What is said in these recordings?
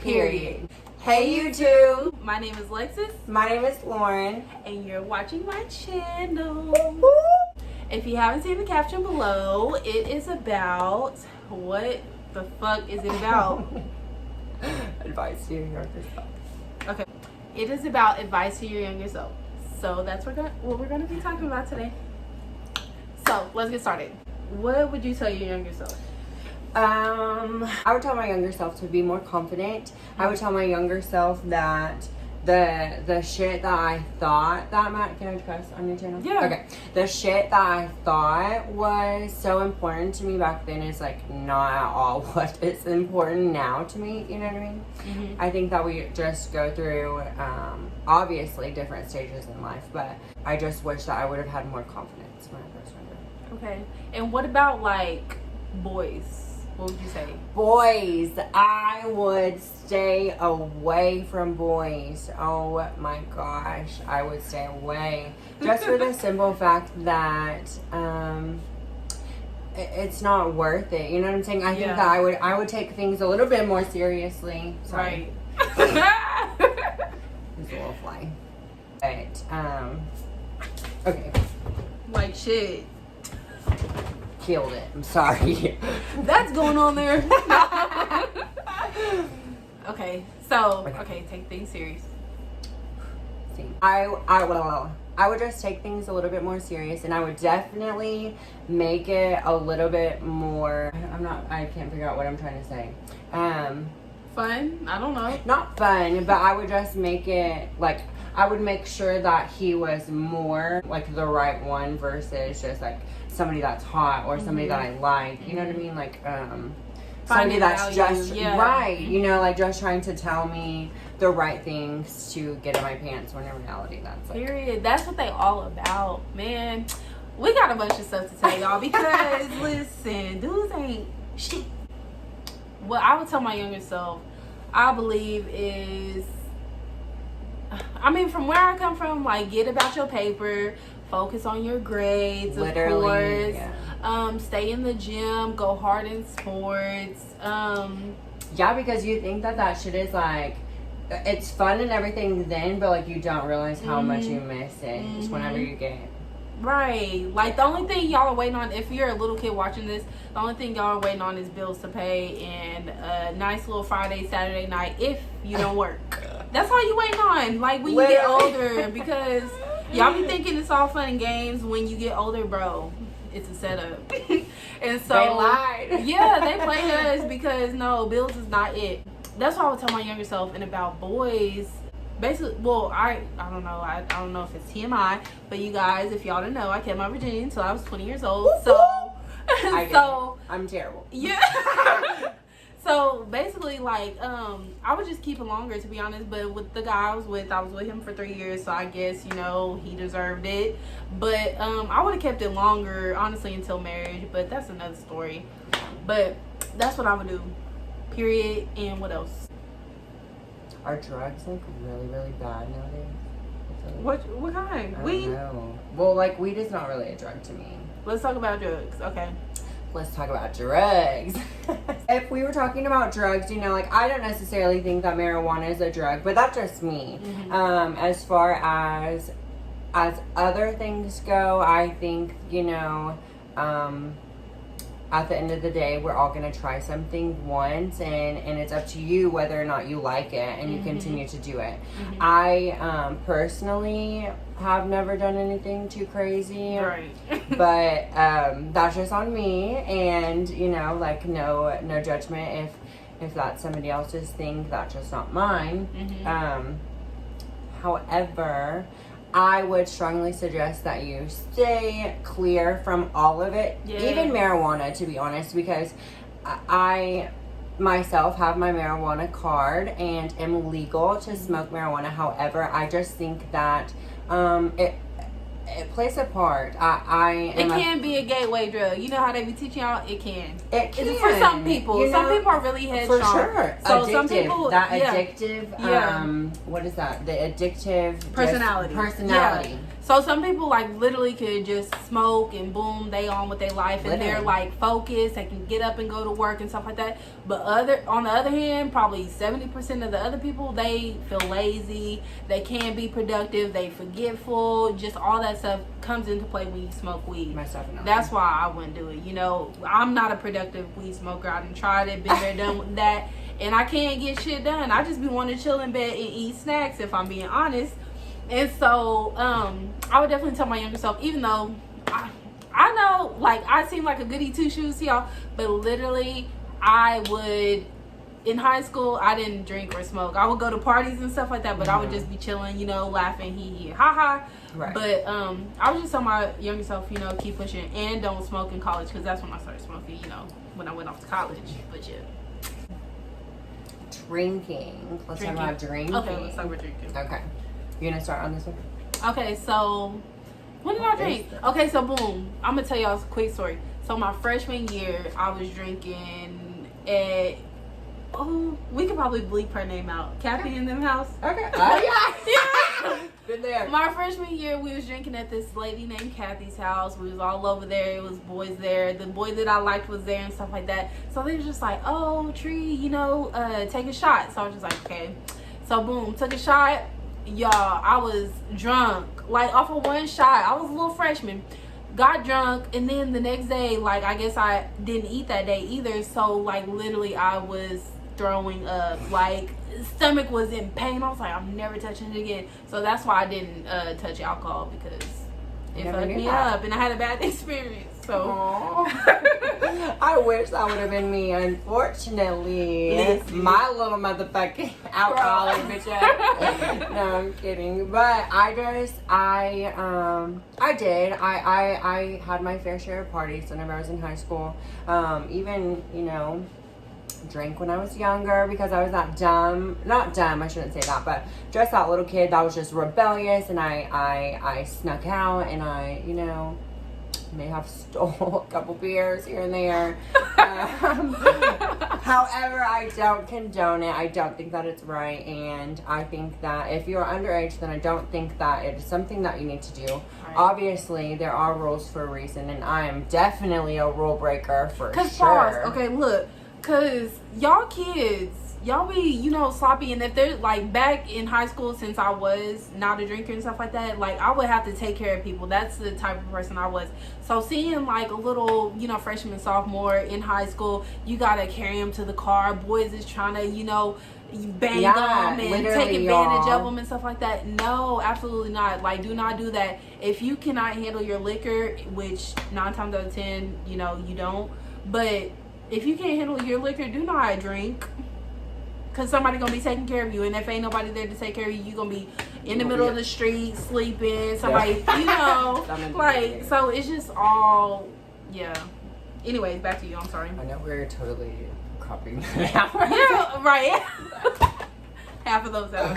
Period. Hey YouTube! My name is Lexus, My name is Lauren. and you're watching my channel. If you haven't seen the caption below, it is about, what the fuck is it about? Advice to your younger self. Okay, it is about advice to your younger self. So that's what we're going to be talking about today. So let's get started. What would you tell your younger self? I would tell my younger self to be more confident. I would tell my younger self that the shit that I thought that can I cuss on your channel? Yeah. Okay. The shit that I thought was so important to me back then is like not at all what is important now to me. You know what I mean? Mm-hmm. I think that we just go through obviously different stages in life, but I just wish that I would have had more confidence when I first went through. Okay. And what about like boys? What would you say? Boys, I would stay away from boys. Oh my gosh, I would stay away. Just for the simple fact that it's not worth it. You know what I'm saying? I think that I would take things a little bit more seriously. Sorry. Right. It's a little fly. But okay. Like shit. Killed it. I'm sorry. That's going on there. Okay, so take things serious. I would just take things a little bit more serious, and I would definitely make it a little bit more. I can't figure out what I'm trying to say. Fun? I don't know. Not fun, but I would just make it like I would make sure that he was more like the right one versus just like somebody that's hot or somebody that I like. You know what I mean? Like somebody that's just right. You know, like just trying to tell me the right things to get in my pants when in reality that's like Period. That's what they all about, man. We got a bunch of stuff to tell y'all because listen, dudes ain't shit. What I would tell my younger self, I believe is, I mean, from where I come from, like, get about your paper, focus on your grades, literally, of course. Stay in the gym, go hard in sports. Yeah, because you think that shit is like, it's fun and everything then, but like you don't realize how much you miss it just whenever you get it. Right. Like, the only thing y'all are waiting on, if you're a little kid watching this, the only thing y'all are waiting on is bills to pay and a nice little Friday, Saturday night if you don't work. That's all you waiting on. Like, when you get older, because y'all be thinking it's all fun and games. When you get older, bro, it's a setup. And so They lied. Yeah, they played us because no, bills is not it. That's what I would tell my younger self. And about boys, basically, well, I don't know. I don't know if it's TMI, but you guys, if y'all don't know, I kept my virginity until I was 20 years old. I'm terrible. Yeah. So basically, like, I would just keep it longer, to be honest. But with the guy I was with him for 3 years, so I guess, you know, he deserved it. But I would have kept it longer, honestly, until marriage. But that's another story. But that's what I would do. Period. And what else? Are drugs like really, really bad nowadays? What kind? Weed? No. Well, like weed is not really a drug to me. Let's talk about drugs. Okay. Let's talk about drugs. If we were talking about drugs, you know, like I don't necessarily think that marijuana is a drug, but that's just me. As far as other things go, I think, you know, at the end of the day, we're all going to try something once, and it's up to you whether or not you like it, and you continue to do it. I personally have never done anything too crazy, right? But that's just on me, and you know, like no judgment if that's somebody else's thing. That's just not mine. However, I would strongly suggest that you stay clear from all of it, even marijuana, to be honest, because I myself have my marijuana card and am legal to smoke marijuana. However, I just think that it plays a part. I It am can be a gateway drug. You know how they be teaching y'all? It can. It can. It's for some people. You Some know, people are really headstrong. for sure. So Addictive. some people, that yeah. addictive. Yeah. What is that? The addictive Personality. Personality. Yeah. So some people like literally could just smoke and boom, they on with their life and they're Literally. like focused. They can get up and go to work and stuff like that. But on the other hand, probably 70% of the other people, they feel lazy. They can't be productive. They forgetful. Just all that stuff comes into play when you smoke weed. Most definitely. That's why I wouldn't do it. You know, I'm not a productive weed smoker. I done tried it, been there, done with that, and I can't get shit done. I just be wanting to chill in bed and eat snacks, if I'm being honest. And so, I would definitely tell my younger self, even though I know, like, I seem like a goody two shoes to y'all, but literally, I would, in high school, I didn't drink or smoke. I would go to parties and stuff like that, but I would just be chilling, you know, laughing, hee hee, ha ha. Right. But I would just tell my younger self, you know, keep pushing and don't smoke in college, because that's when I started smoking, you know, when I went off to college. But yeah. Drinking. Let's talk about drinking. Okay, let's talk about drinking. Okay. You gonna start on this one? Okay, so when did I drink? Okay, so boom, I'm gonna tell y'all a quick story. So my freshman year, I was drinking at we could probably bleep her name out. Kathy in them house. Okay. Oh yeah. Yeah. Been there. My freshman year, we was drinking at this lady named Kathy's house. We was all over there. It was boys there. The boy that I liked was there and stuff like that. So they was just like, oh, Tree, you know, take a shot. So I was just like, okay. So boom, took a shot. Y'all, I was drunk. Like off of one shot. I was a little freshman. Got drunk, and then the next day, like, I guess I didn't eat that day either. So like literally I was throwing up. Like stomach was in pain. I was like, I'm never touching it again. So that's why I didn't touch alcohol, because it Never fucked knew me that. up and I had a bad experience. So Aw. I wish that would have been me. Unfortunately, Listen. my little motherfucking alcoholic bitch ass. No, I'm kidding. But I had my fair share of parties whenever I was in high school. Even, you know, drank when I was younger because I was that dumb. Not dumb, I shouldn't say that, but just that little kid that was just rebellious, and I snuck out, and I, you know, may have stole a couple beers here and there. However, I don't condone it. I don't think that it's right, and I think that if you're underage, then I don't think that it is something that you need to do. Right. Obviously, there are rules for a reason, and I am definitely a rule breaker for sure. pause. Okay, look. Cause y'all kids, y'all be, you know, sloppy, and if they're like back in high school, since I was not a drinker and stuff like that, like I would have to take care of people. That's the type of person I was. So seeing like a little, you know, freshman, sophomore in high school, you gotta carry them to the car. Boys is trying to, you know, bang them and take advantage of them and stuff like that. No, absolutely not. Like, do not do that. If you cannot handle your liquor, which 9 times out of 10, you know, you don't, but if you can't handle your liquor, do not drink. Because somebody going to be taking care of you. And if ain't nobody there to take care of you, you going to be in the middle of the street, sleeping. Somebody, you know. Like, so it's just all, yeah. Anyways, back to you. I'm sorry. I know we're totally copying that out. Yeah, right. Half of those out.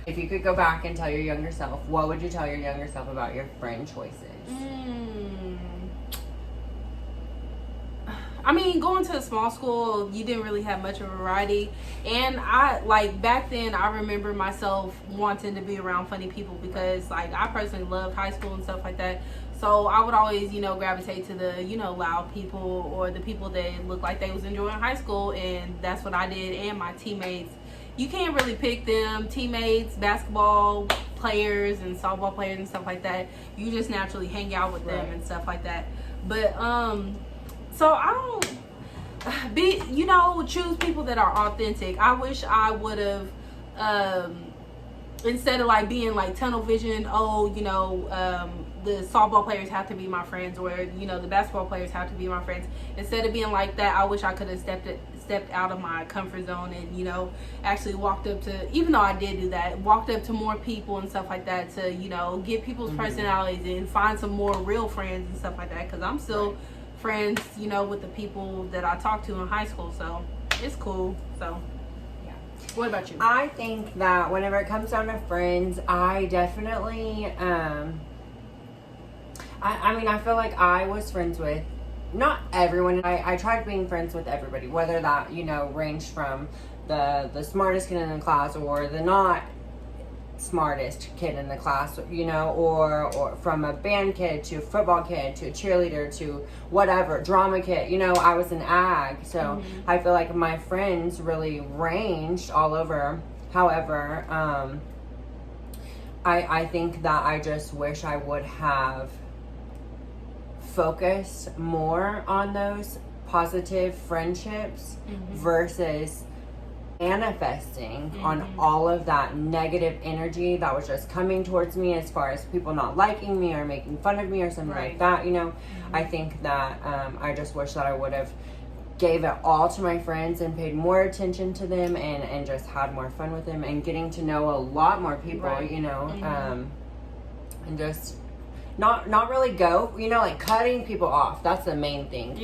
If you could go back and tell your younger self, what would you tell your younger self about your friend choices? I mean, going to a small school, you didn't really have much of a variety. And I, like, back then, I remember myself wanting to be around funny people because, like, I personally loved high school and stuff like that. So I would always, you know, gravitate to the, you know, loud people or the people that looked like they was enjoying high school. And that's what I did. And my teammates. You can't really pick them. Teammates, basketball players and softball players and stuff like that. You just naturally hang out with them and stuff like that. But, so I don't you know, choose people that are authentic. I wish I would have, instead of like being like tunnel vision, oh, you know, the softball players have to be my friends, or, you know, the basketball players have to be my friends. Instead of being like that, I wish I could have stepped out of my comfort zone and, you know, actually walked up to, even though I did do that, walked up to more people and stuff like that to, you know, get people's personalities and find some more real friends and stuff like that, because I'm still friends, you know, with the people that I talked to in high school, so it's cool. So yeah. What about you? I think that whenever it comes down to friends, I definitely I mean, I feel like I was friends with not everyone. I tried being friends with everybody, whether that, you know, ranged from the smartest kid in the class or the not smartest kid in the class, you know, or from a band kid to a football kid to a cheerleader to whatever, drama kid, you know. I was an ag, so I feel like my friends really ranged all over. However, I think that I just wish I would have focused more on those positive friendships versus manifesting on all of that negative energy that was just coming towards me, as far as people not liking me or making fun of me or something like that, you know. I think that I just wish that I would have gave it all to my friends and paid more attention to them and just had more fun with them and getting to know a lot more people, you know. And just not really go, you know, like cutting people off. That's the main thing.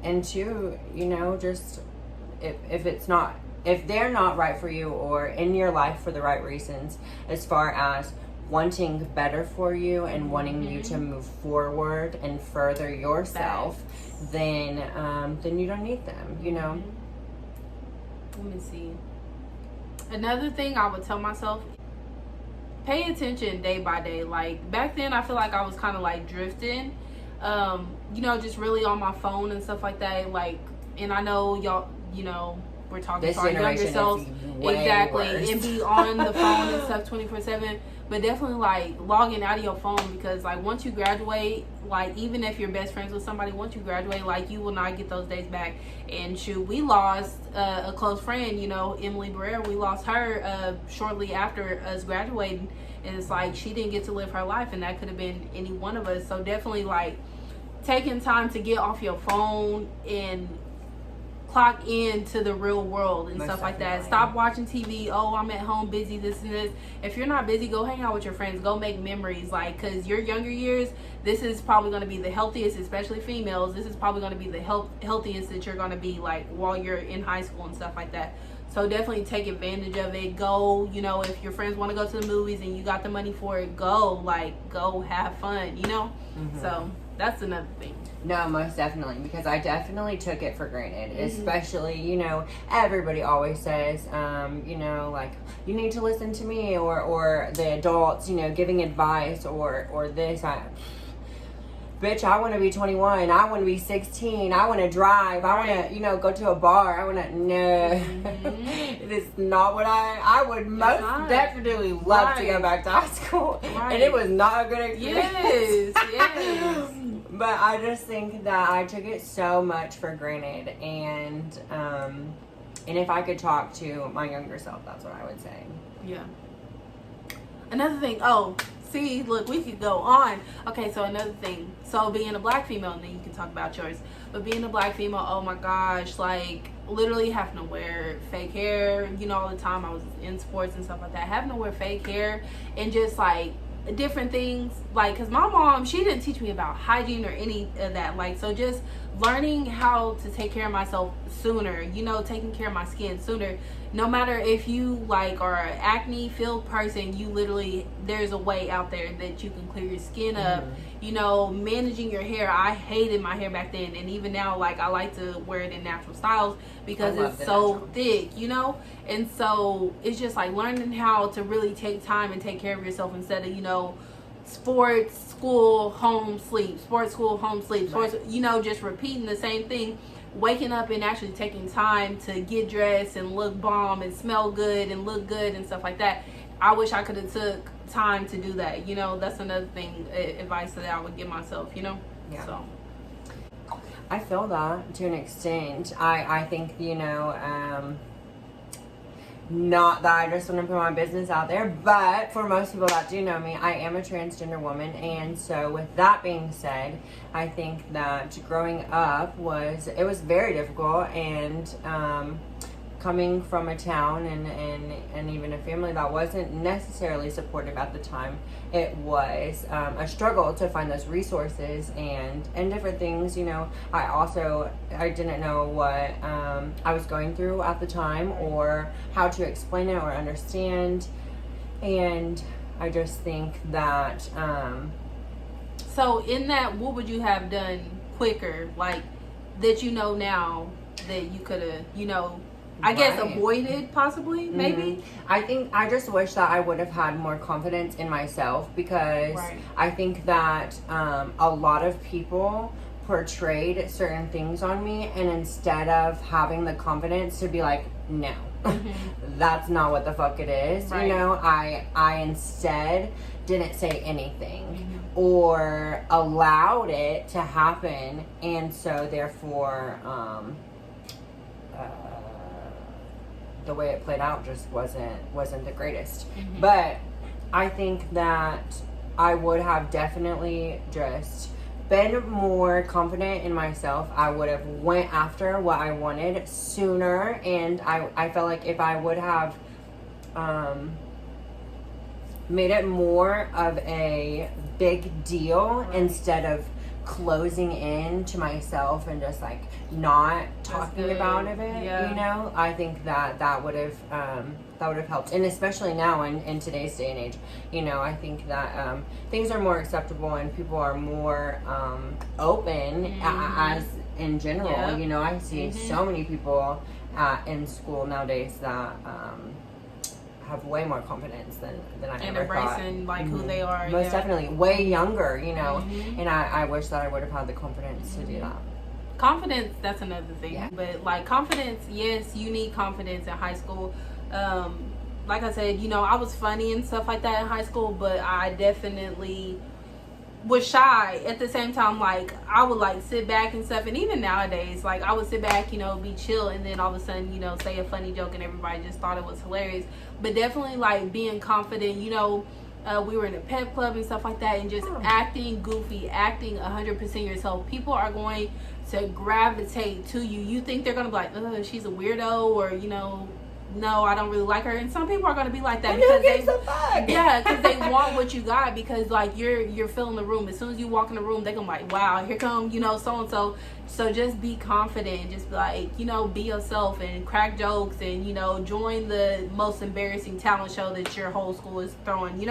And two, you know, just if they're not right for you or in your life for the right reasons, as far as wanting better for you and wanting you to move forward and further yourself, then you don't need them, you know. Let me see. Another thing I would tell myself, pay attention day by day. Like back then I feel like I was kind of like drifting, you know, just really on my phone and stuff like that. Like, and I know y'all, you know, we're talking to our younger selves, exactly, worse. and be on the phone and stuff 24/7. But definitely like logging out of your phone, because like once you graduate, like even if you're best friends with somebody, once you graduate, like you will not get those days back. And shoot, we lost a close friend, you know, Emily Barrera. We lost her shortly after us graduating, and it's like she didn't get to live her life, and that could have been any one of us. So definitely like taking time to get off your phone and clock into the real world and stuff like that. Stop watching TV. Oh, I'm at home busy, this and this. If you're not busy, go hang out with your friends. Go make memories. Like, because your younger years, this is probably going to be the healthiest, especially females. This is probably going to be the healthiest that you're going to be, like, while you're in high school and stuff like that. So definitely take advantage of it. Go, you know, if your friends want to go to the movies and you got the money for it, go. Like, go have fun, you know? So that's another thing. No, most definitely, because I definitely took it for granted, especially, you know, everybody always says, you know, like, you need to listen to me, or the adults, you know, giving advice, or this. Bitch, I want to be 21, I want to be 16, I want to drive, I want to, you know, go to a bar, I want to, no, it is not what I would most definitely love to go back to high school, and it was not a good experience. Yes. But I just think that I took it so much for granted, and if I could talk to my younger self, that's what I would say. Yeah. Another thing. Oh, see, look, we could go on. Okay, so another thing. So being a black female, and then you can talk about yours. But being a black female, oh my gosh, like literally having to wear fake hair, you know, all the time. I was in sports and stuff like that. Having to wear fake hair and just like different things, like, because my mom, she didn't teach me about hygiene or any of that, like, so just learning how to take care of myself sooner, you know, taking care of my skin sooner. No matter if you like are an acne filled person, you literally, there's a way out there that you can clear your skin up. You know, managing your hair. I hated my hair back then, and even now, like, I like to wear it in natural styles because it's so thick, you know. And so it's just like learning how to really take time and take care of yourself instead of, you know, sports, school, home, sleep, sports, school, home, sleep, sports, you know, just repeating the same thing. Waking up and actually taking time to get dressed and look bomb and smell good and look good and stuff like that. I wish I could have took time to do that, you know. That's another thing, advice that I would give myself, you know. So I feel that to an extent. I think, you know, not that I just want to put my business out there, but for most people that do know me, I am a transgender woman, and so with that being said, I think that growing up was very difficult, and coming from a town and even a family that wasn't necessarily supportive at the time, it was a struggle to find those resources and different things, you know. I didn't know what I was going through at the time or how to explain it or understand, and I just think that So in that, what would you have done quicker, like that you know now that you could have, I guess Right. avoided possibly, maybe? I think I just wish that I would have had more confidence in myself, because Right. I think that a lot of people portrayed certain things on me, and instead of having the confidence to be like, no, that's not what the fuck it is, Right. I instead didn't say anything or allowed it to happen, and so therefore the way it played out just wasn't the greatest. But I think that I would have definitely just been more confident in myself. I would have went after what I wanted sooner, and I felt like if I would have made it more of a big deal, Right. instead of closing in to myself and just like not talking good. about it, Yeah. I think that would have helped. And especially now in today's day and age, I think that things are more acceptable and people are more open as in general. Yep. I see so many people in school nowadays that have way more confidence than I And ever thought. embracing like who they are. Most yeah. definitely, way younger, and I wish that I would have had the confidence to do that. Confidence, that's another thing. Yeah. But like confidence, yes, you need confidence in high school. Like I said, I was funny and stuff like that in high school, but I definitely was shy at the same time. Like I would like sit back and stuff, and even nowadays, like I would sit back, be chill, and then all of a sudden, say a funny joke and everybody just thought it was hilarious. But definitely like being confident, we were in a pep club and stuff like that, and just acting goofy, acting 100% yourself. People are going to gravitate to you. You think they're gonna be like, she's a weirdo, or no, I don't really like her. And some people are gonna be like that, And because who gives a fuck? yeah, because they want what you got, because like you're filling the room. As soon as you walk in the room, they gonna be like, wow, here come so and so. So just be confident, just be like, be yourself and crack jokes, and join the most embarrassing talent show that your whole school is throwing.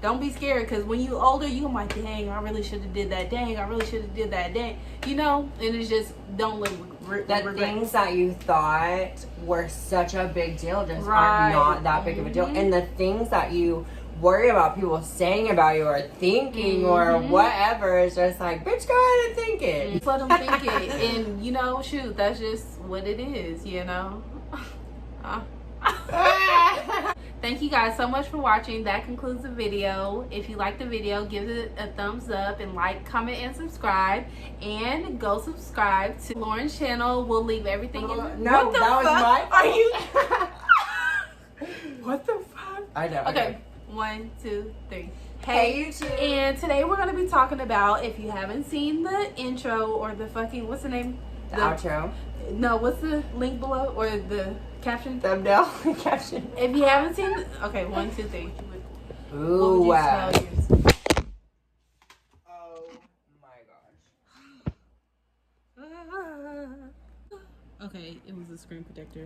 Don't be scared, because when you older, you gonna be like, dang, I really should have did that. Dang, I really should have did that. Dang, and it's just don't live That things that you thought were such a big deal just Right. are not that big of a deal, and the things that you worry about people saying about you or thinking or whatever is just like, bitch, go ahead and think it. Just let them think it, and shoot, that's just what it is. Thank you guys so much for watching. That concludes the video. If you like the video, give it a thumbs up and like, comment, and subscribe. And go subscribe to Lauren's channel. We'll leave everything in. No, What the that was fuck? my Are you? What the fuck? I know. Okay, 1, 2, 3. Hey, YouTube. And today we're gonna be talking about, if you haven't seen the intro or the fucking, what's the name? The outro. No, what's the link below or the caption? Thumbnail. Caption. If you haven't seen, okay, 1, 2, 3. Ooh, What wow. would you tell yours? Oh my gosh. Okay, it was a screen protector.